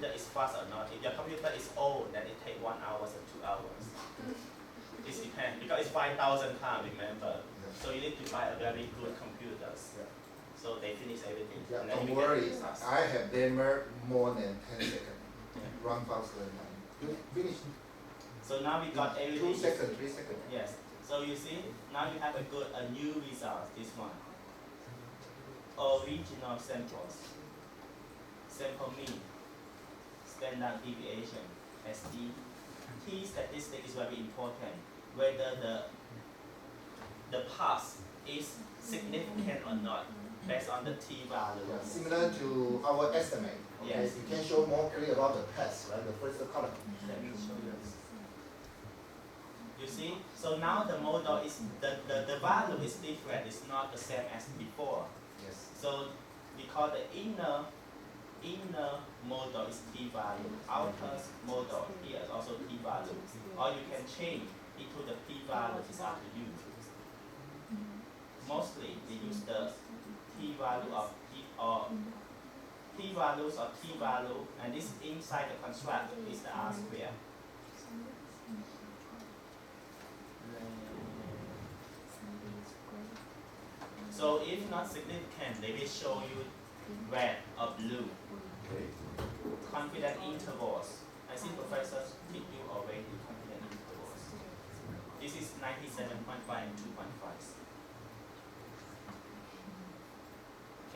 computer is fast or not. If your computer is old, then it takes 1 hour or 2 hours. It depends, because it's 5,000 pounds, remember. Yeah. So you need to buy a very good computers. Yeah. So they finish everything. Yeah, And then don't you worry, get fast. I have timer more than 10 seconds. Yeah. Run faster than mine. You finished. So now we got everything. 2 seconds, 3 seconds. Yes. So you see, now you have a new result, this one. Original samples. Sample mean. Standard deviation, SD. Key statistic is very important. Whether the path is significant or not, based on the t-value. Yeah, similar to our estimate. Okay? Yes. You can show more clearly about the test, right? The first column. Let me show you this. You see, so now the model is the value is different. It's not the same as before. Yes. So because the inner model is p-value, outer model here is also p-value. Or you can change it to the p-value. It's up to you. Mostly they use the p-value of p-values or t-value, and this inside the construct is the R square. So if not significant, they will show you red or blue. Okay. Confident intervals. I think professors teach you already confident intervals. This is 97.5 and 2.5.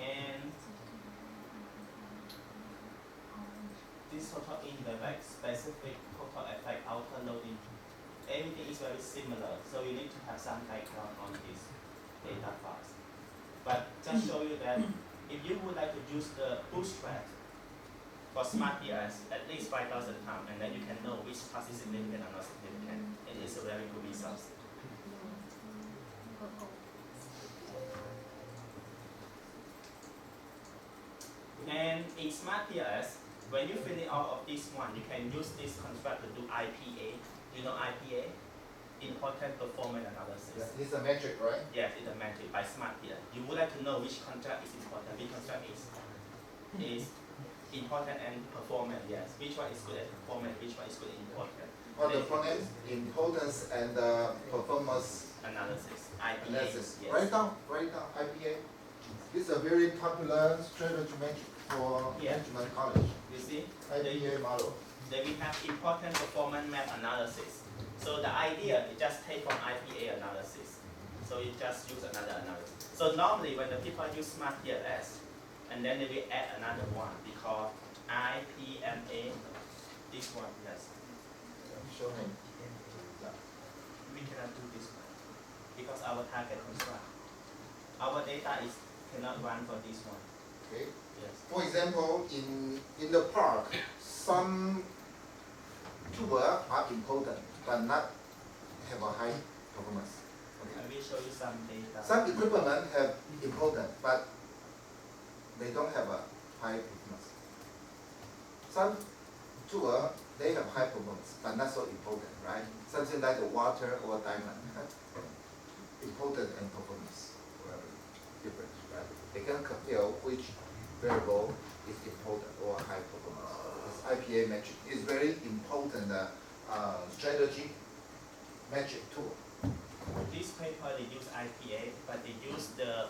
And this total indirect, specific total effect, outer loading, everything is very similar. So you need to have some background on this data files. But just show you that if you would like to use the bootstrap for SmartPLS, at least 5,000 times, and then you can know which part is significant or not significant. It is a very good resource. And in SmartPLS, when you finish all of this one, you can use this construct to do IPA. You know IPA? Important performance analysis. Yeah, this is a metric, right? Yes, it's a metric by SmartPLS. You would like to know which contract is important, which contract is important and performance, yes. Which one is good at performance, which one is good at important. Or the performance, importance, and performance analysis, IPA. analysis. Yes. Write down, IPA. This is a very popular strategy metric for management college. You see? IPA model. Then we have important performance map analysis. So the idea is just take from IPA analysis. So you just use another analysis. So normally when the people use SmartPLS, and then they will add another one because IPMA, this one, yes. Show me. We cannot do this one because our target construct. Our data cannot run for this one. Okay. Yes. For example, in the park, some tools are important but not have a high performance. Okay. I will show you some data. Some equipment have important but they don't have a high performance. Some tools they have high performance but not so important, right? Something like the water or diamond. Important and performance are different, right? They can compare which variable is important or high performance. This IPA metric is very important strategy metric tool. This paper they use IPA, but they use the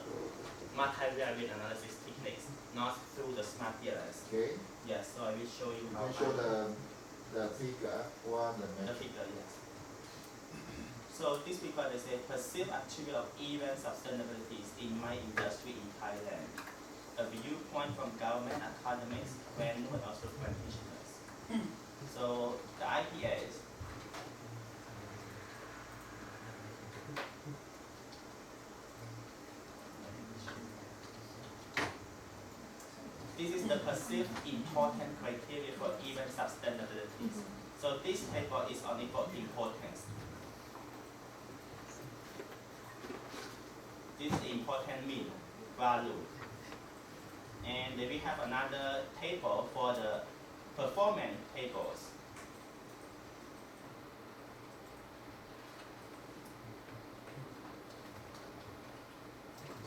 multivariate analysis techniques, not through the SmartPLS. Okay. Yes, so I will show you You how. can show the figure or the the metric. figure, yes. So this paper they say perceived attribute of event sustainability in my industry in Thailand. A viewpoint from government, academics, and also practitioners. So the IPA is this is the perceived important criteria for event sustainability. So this paper is only for importance. This is the important mean value. And then we have another table for the performance tables.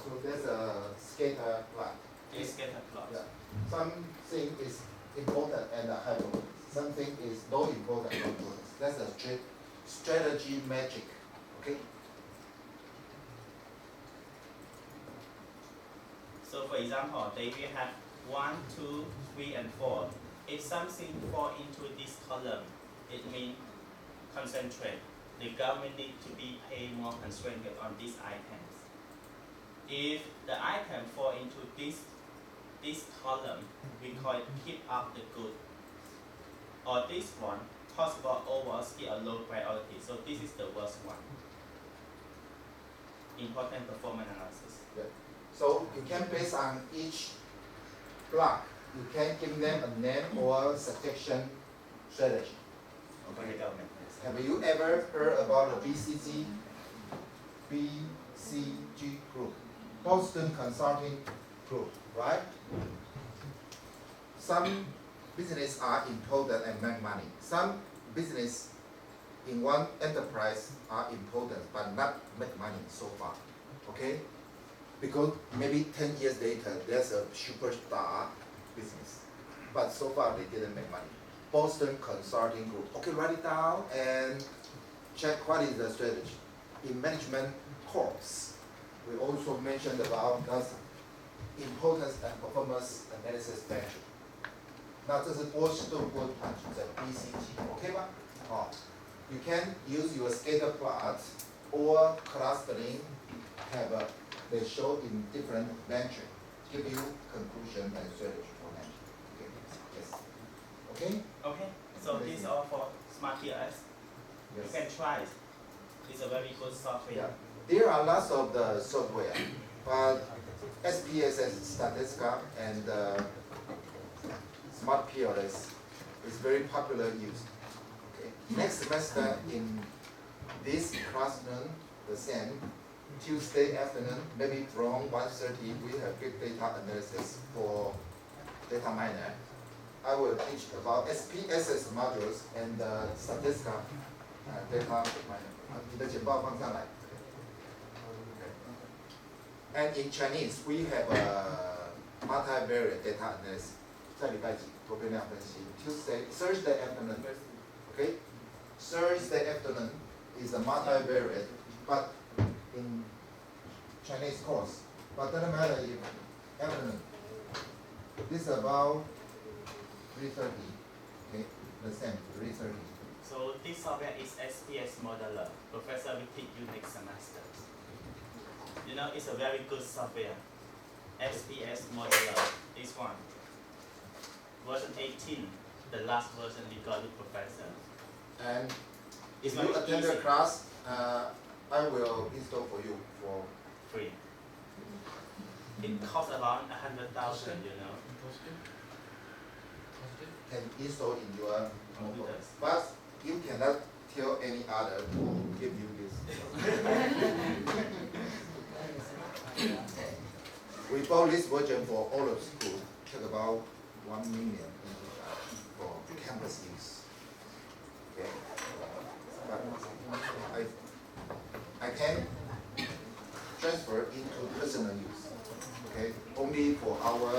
So there's a scatter plot. This scatter plot. Yeah. Something is important and high performance. Something is low important, low performance. That's a strategy magic. Okay. So for example, they will have 1, 2, 3, and 4. If something fall into this column, it means concentrate. The government need to be pay more constraint on these items. If the item fall into this column, we call it keep up the good. Or this one, possible over skill or low priority. So this is the worst one. Important performance analysis. Yeah. So you can base on each block, you can give them a name or suggestion strategy. Okay. The government. Have you ever heard about the BCG group? Boston Consulting Group, right? Some business are important and make money. Some business in one enterprise are important but not make money so far. Okay? Because maybe 10 years later there's a superstar business. But so far they didn't make money. Boston Consulting Group. Okay, write it down and check what is the strategy. In management course, we also mentioned about the importance and performance analysis metric. 那这是波士顿波团组的 BCG，OK 吗？哦 ，You can use your scatter plot or clustering. They show in different metric, give you conclusion and strategy for metric. Okay. Yes. Okay. Okay. So this is all for SmartPLS. You Yes. can try it. It's a very good software. Yeah. There are lots of the software, but SPSS, Statistica, and Smart-PLS is very popular used. Okay. Next semester in this classroom, the same, Tuesday afternoon, maybe from 1:30, we have big data analysis for data miner. I will teach about SPSS modules and Statistica data miner. 你的简报放上来。And in Chinese, we have a multivariate data analysis. 在礼拜几多变量分析 Thursday afternoon. Okay? Thursday afternoon is a multivariate, but in Chinese course. But doesn't matter if afternoon. This is about 3:30. Okay? The same, 3:30. So this software is SPS Modeler. Professor will teach you next semester. You know, it's a very good software. SPS Modeler, this one. Version 18, the last version we got with Professor. And It's if you very attend the easy. class, I will install for you for Free. It costs around 100,000, you know. can install in your notebook. Computers. But you cannot tell any other to give you this. We bought this version for all of school. Took about 1 million for campus use. Okay. But I can transfer into personal use. Okay, only for our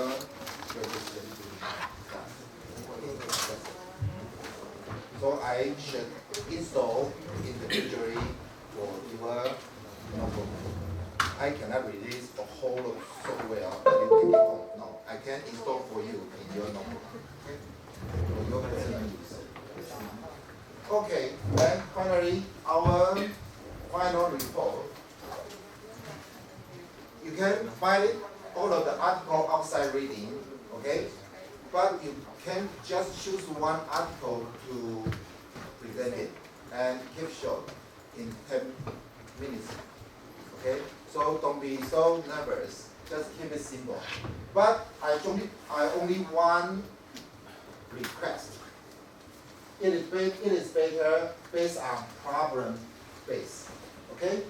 registration staff. So I should install individually for your notebook. I cannot release a whole of software that you can install. No, I can install for you in your notebook. Okay? For your personal use. Okay, then finally our final report. You can find all of the article outside reading, okay? But you can just choose one article to present it and keep short in 10 minutes, okay? So don't be so nervous, just keep it simple. But I only one request. It is better based on problem base, okay?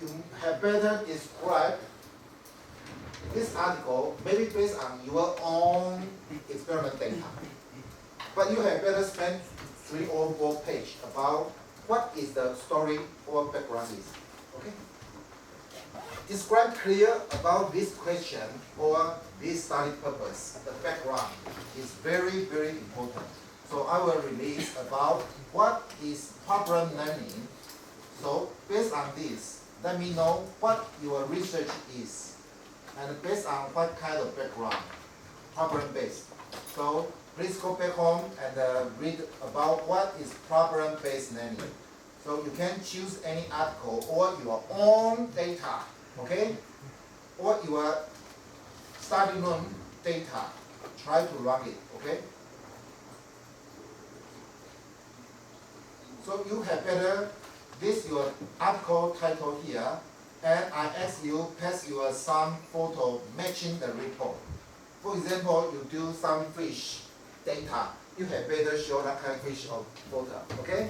You have better describe this article maybe based on your own experiment data. But you have better spend 3 or 4 pages about what is the story or background is. Okay? describe clear about this question or this study purpose, the background is very, very important. So I will release about what is problem learning. So based on this, let me know what your research is, and based on what kind of background, problem-based. So please go back home and read about what is problem-based learning. So you can choose any article or your own data, okay? Or your study room data. Try to run it, okay? So you have better, this your article title here, and I ask you pass your some photo matching the report. For example, you do some fish data, you have better show that kind of fish of photo, okay?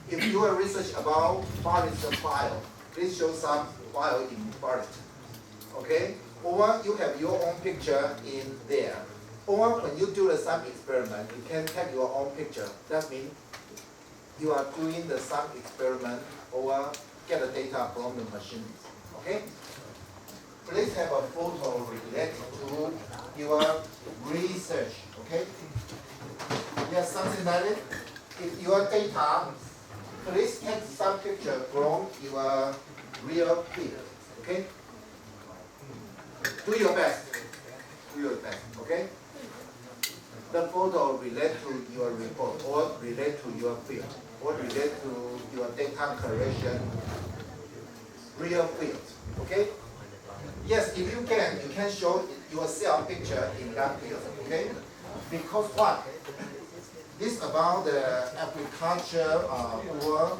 If you are research about forest file, please show some file in forest, okay? Or you have your own picture in there. Or when you do the some experiment, you can take your own picture. That means you are doing the some experiment or get the data from the machine, okay? Please have a photo related to your research, okay? Yes, something like it. If your data, please take some picture from your real field, okay? Do your best. Do your best, okay? The photo relate to your report or relate to your field or relate to your data collection real field, okay? Yes, if you can show yourself picture in that field, okay? Because what? This about the agriculture or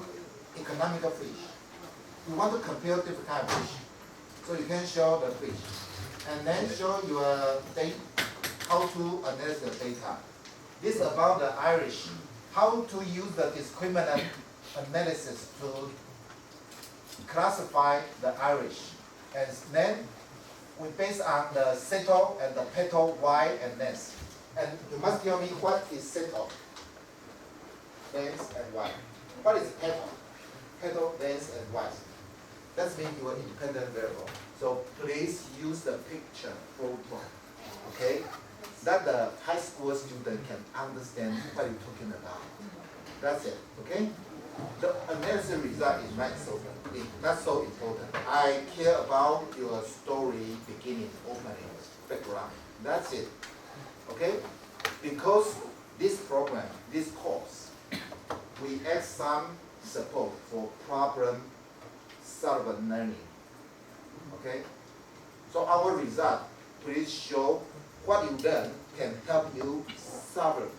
economic fish. You want to compare different kind of fish. So you can show the fish. And then show your data, how to analyze the data. This about the Irish. How to use the discriminant analysis to classify the Irish. And then we based on the settle and the petal Y and length. And you must tell me what is settle, length and Y. What is petal? Petal, length and Y. That means your independent variable. So please use the picture photo, okay? That the high school student can understand what you're talking about. That's it, okay? The analysis result is not so important. I care about your story, beginning, opening, background. That's it, okay? Because this program, this course, we add some support for problem solving learning, okay? So our result, please show what you learn can help you solve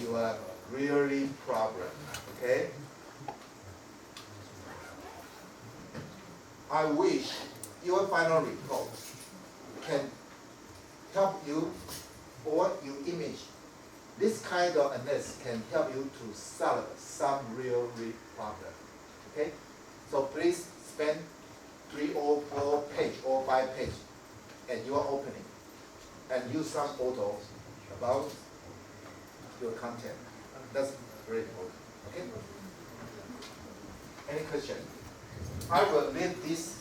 your really problem, okay? I wish your final report can help you or you image. This kind of analysis can help you to solve some real problem, okay? So please spend 3 or 4 page or 5 page at your opening and use some photos about your content. That's very important, okay? Any question? I will leave this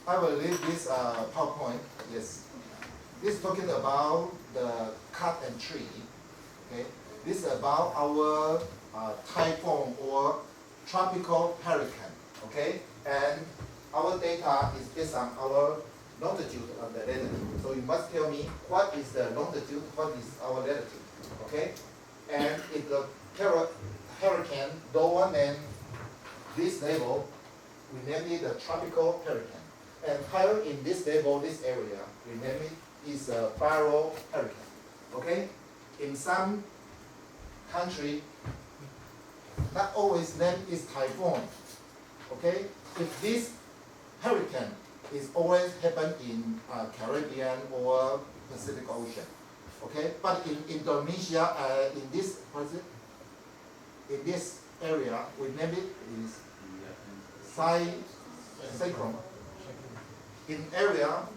PowerPoint, yes. This is talking about the cut and tree, okay? This is about our typhoon or tropical hurricane, okay? And our data is based on our longitude and the latitude. So you must tell me what is the longitude, what is our latitude, okay? And if the hurricane lower than this level, we name it a tropical hurricane. And higher in this level, this area, we name it is a viral hurricane, okay? In some country, not always name is typhoon, okay? If this hurricane is always happen in Caribbean or Pacific Ocean, okay? But in Indonesia, in this area, we name it is cyclone. In area,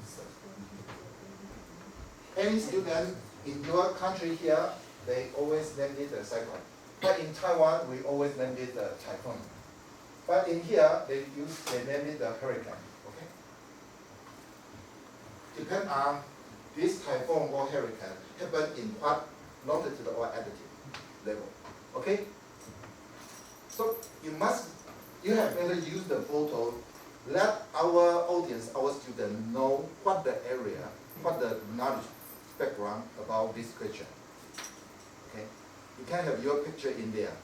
any student in your country here, they always name it a cyclone. But in Taiwan, we always name it a typhoon. But in here, they name it a hurricane. Okay. depend on this typhoon or hurricane happen in what longitude or altitude level. Okay? So you have better use the photo, let our audience, our students know what the area, what the knowledge background about this question. Okay? You can have your picture in there.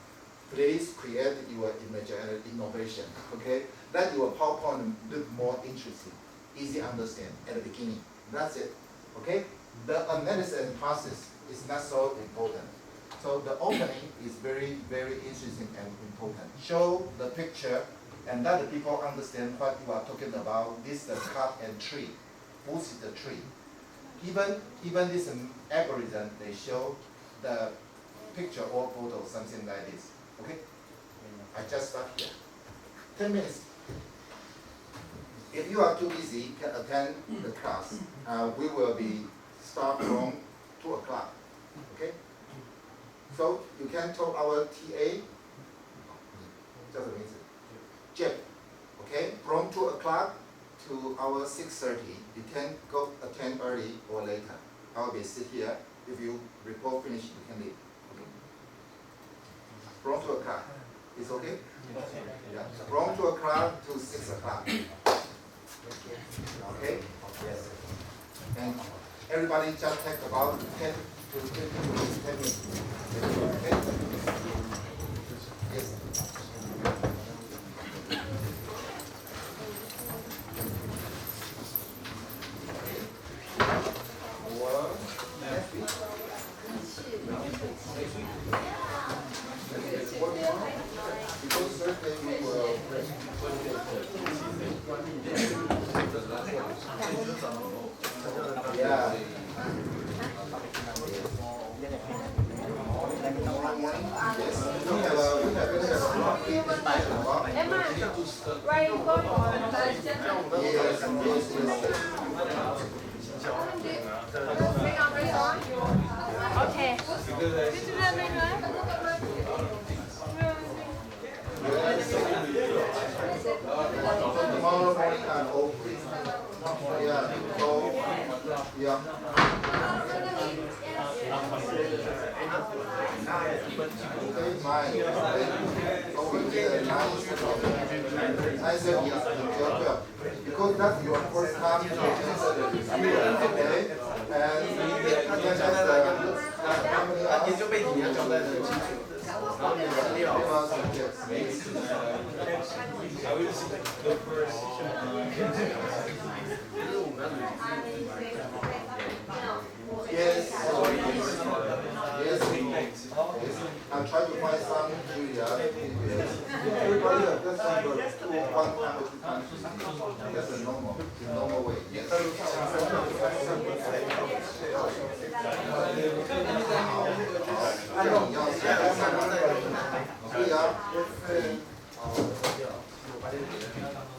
Please create your image and innovation. Okay? Let your PowerPoint look more interesting, easy to understand at the beginning. That's it. Okay? The analysis process is not so important. So the opening is very, very interesting and important. Show the picture and let the people understand what you are talking about. This is the cut and tree. Who's the tree? Even this algorithm, they show the picture or photo, something like this. Okay? I just start here. 10 minutes. If you are too busy, you can attend the class. We will be start from 2 o'clock. Okay? So you can tell our TA, just a minute, Jeff, okay? From 2 o'clock to our 6:30, you can go attend early or later. I will be sit here. If you report finish, you can leave. Okay? From 2 o'clock, it's okay? Yeah. From 2 o'clock to 6 o'clock. Okay? Yes. And everybody just take about 10 to 10 minutes. Okay? Yes. Or next week. Because Thursday we will. Yeah. Okay. Tomorrow morning I'm all free. Yeah, so, yeah. Okay, fine. So we did 9:30. Because that's your first time to answer the video, okay? And you can just Yes. I'm trying to find some Julia. Everybody has just one time or 2 times. That's a normal way. Yes.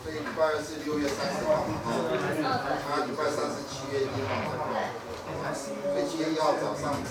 这礼拜是6月30号，礼拜3是7月1号，所以7月1号早上10